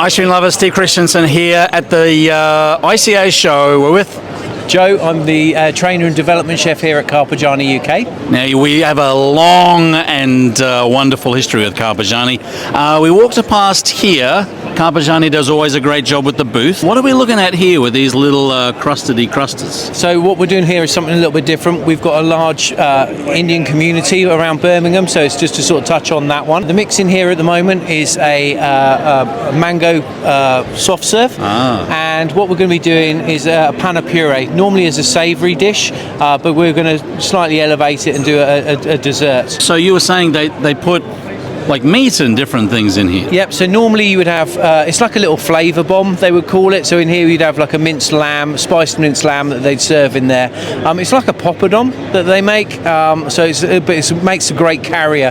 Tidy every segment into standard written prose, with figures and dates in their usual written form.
Ice cream lover Steve Christensen here at the ICA show. We're with Joe. I'm the trainer and development chef here at Carpigiani UK. Now, we have a long and wonderful history with Carpigiani. We walked past here. Carpigiani does always a great job with the booth. What are we looking at here with these little crustedy crusters? So what we're doing here is something a little bit different. We've got a large Indian community around Birmingham, so it's just to sort of touch on that one. The mix in here at the moment is a mango soft serve, and what we're going to be doing is a Pani Puri, normally as a savoury dish, but we're going to slightly elevate it and do a dessert. So you were saying they put like meat and different things in here? Yep, so normally you would have, it's like a little flavour bomb, they would call it. So in here you'd have like a minced lamb, spiced minced lamb that they'd serve in there. It's like a poppadom that they make, so it makes a great carrier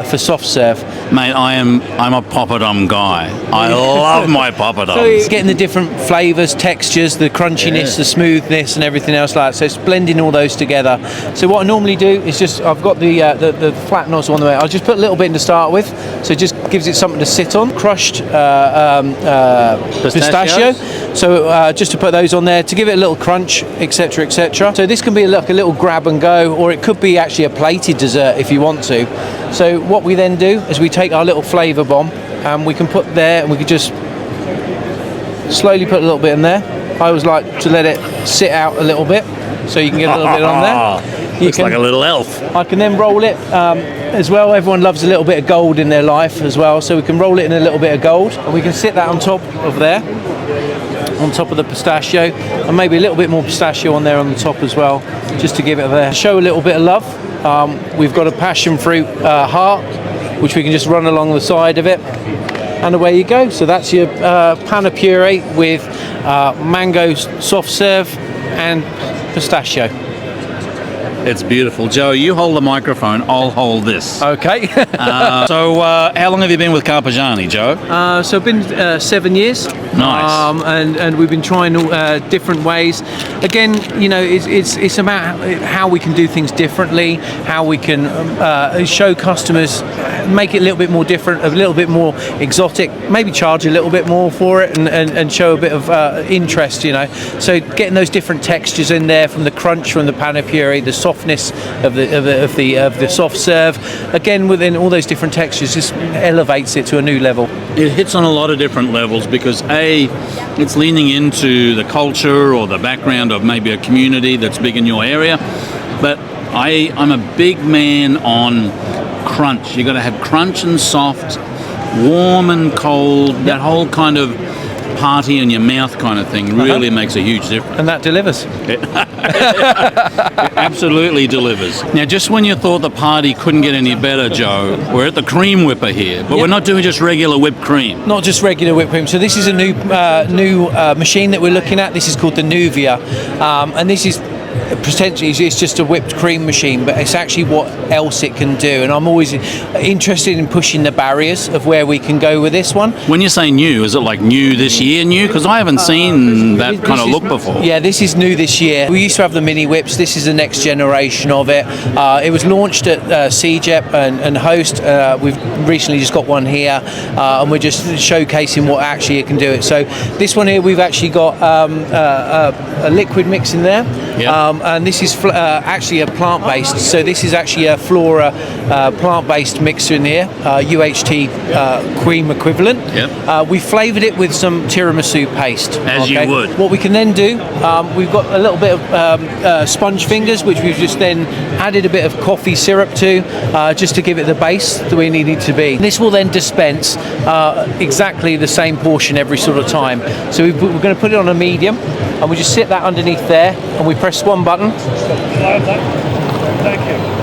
for soft serve. Mate, I'm a poppadom guy. I love my poppadoms. So it's getting the different flavours, textures, the crunchiness, the smoothness and everything else like that. So it's blending all those together. So what I normally do is just, I've got the flat nozzle on the way. I'll just put a little bit in to start with, so it just gives it something to sit on. Crushed pistachio, so just to put those on there to give it a little crunch, etc, etc. So this can be like a little grab and go, or it could be actually a plated dessert if you want to. So what we then do is we take our little flavour bomb and we can put there, and we could just slowly put a little bit in there. I always like to let it sit out a little bit so you can get a little bit on there. Looks like a little elf. I can then roll it as well. Everyone loves a little bit of gold in their life as well, so we can roll it in a little bit of gold, and we can sit that on top of there, on top of the pistachio, and maybe a little bit more pistachio on there on the top as well, just to give it there. Show a little bit of love. We've got a passion fruit heart, which we can just run along the side of it, and away you go. So that's your Pani Puri with mango soft serve and pistachio. It's beautiful. Joe, you hold the microphone, I'll hold this. Okay. So how long have you been with Carpigiani, Joe? So I've been 7 years. Nice. And we've been trying different ways. Again, you know, it's about how we can do things differently, how we can show customers, make it a little bit more different, a little bit more exotic, maybe charge a little bit more for it, and show a bit of interest, you know. So getting those different textures in there, from the crunch from the Pani Puri, the softness of the soft serve, again within all those different textures, just elevates it to a new level. It hits on a lot of different levels because it's leaning into the culture or the background of maybe a community that's big in your area, but I'm a big man on crunch. You got to have crunch and soft, warm and cold. That whole kind of party in your mouth kind of thing really makes a huge difference. And that delivers. It absolutely delivers. Now, just when you thought the party couldn't get any better, Joe, we're at the cream whipper here, but we're not doing just regular whipped cream. Not just regular whipped cream. So this is a new machine that we're looking at. This is called the Nuvia, and this is potentially it's just a whipped cream machine, but it's actually what else it can do. And I'm always interested in pushing the barriers of where we can go with this one. When you say new, is it like new this year new? Because I haven't seen that kind of look before. Yeah, this is new this year. We used to have the mini whips. This is the next generation of it. It was launched at CJEP and Host. We've recently just got one here, and we're just showcasing what actually it can do. So this one here, we've actually got a liquid mix in there. Yep. And this is actually a plant-based. So this is actually a Flora plant-based mixer in here, UHT cream equivalent. Yep. We flavoured it with some tiramisu paste. As you would. What we can then do, we've got a little bit of sponge fingers, which we've just then added a bit of coffee syrup to, just to give it the base that we need it to be. This will then dispense exactly the same portion every sort of time. So we're going to put it on a medium, and we just sit that underneath there, and we press one button. Thank you.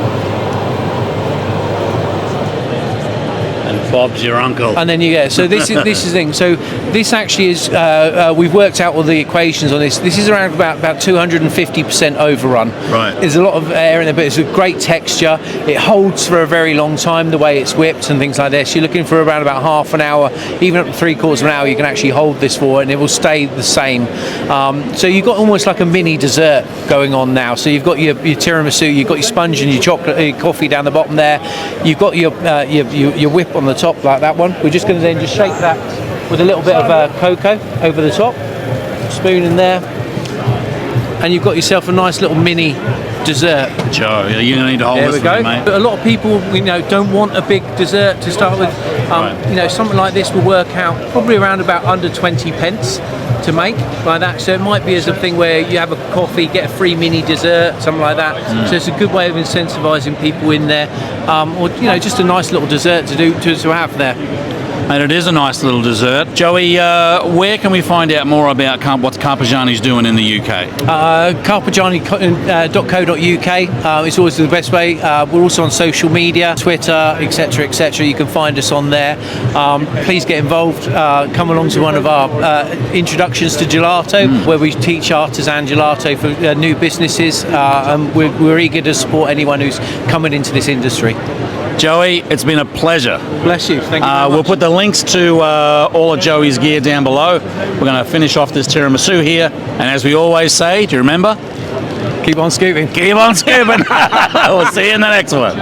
Bob's your uncle. And then you get, so this is the thing. So this actually is, we've worked out all the equations on this. This is around about 250% overrun. Right. There's a lot of air in there, but it's a great texture. It holds for a very long time, the way it's whipped and things like this. You're looking for around about half an hour, even up to 3/4 of an hour, you can actually hold this for, and it will stay the same. So you've got almost like a mini dessert going on now. So you've got your tiramisu, you've got your sponge and your chocolate, your coffee down the bottom there. You've got your whip on the top like that one. We're just going to then just shake that with a little bit of cocoa over the top. Spoon in there. And you've got yourself a nice little mini dessert. Joe, you're going to need to hold There this we go. for me, mate. But a lot of people, don't want a big dessert to start with. Right. Something like this will work out probably around about under 20 pence to make like that. So it might be as a thing where you have a coffee, get a free mini dessert, something like that. So it's a good way of incentivizing people in there, or just a nice little dessert to have there. And it is a nice little dessert. Joey, where can we find out more about what Carpigiani's doing in the UK? Carpigiani.co.uk is always the best way. We're also on social media, Twitter, etc., etc. You can find us on there. Please get involved. Come along to one of our introductions to gelato, where we teach artisan gelato for new businesses. And we're eager to support anyone who's coming into this industry. Joey, it's been a pleasure. Bless you. Thank you very much. We'll put the links to all of Joey's gear down below. We're going to finish off this tiramisu here. And as we always say, do you remember? Keep on scooping. Keep on scooping. We'll see you in the next one.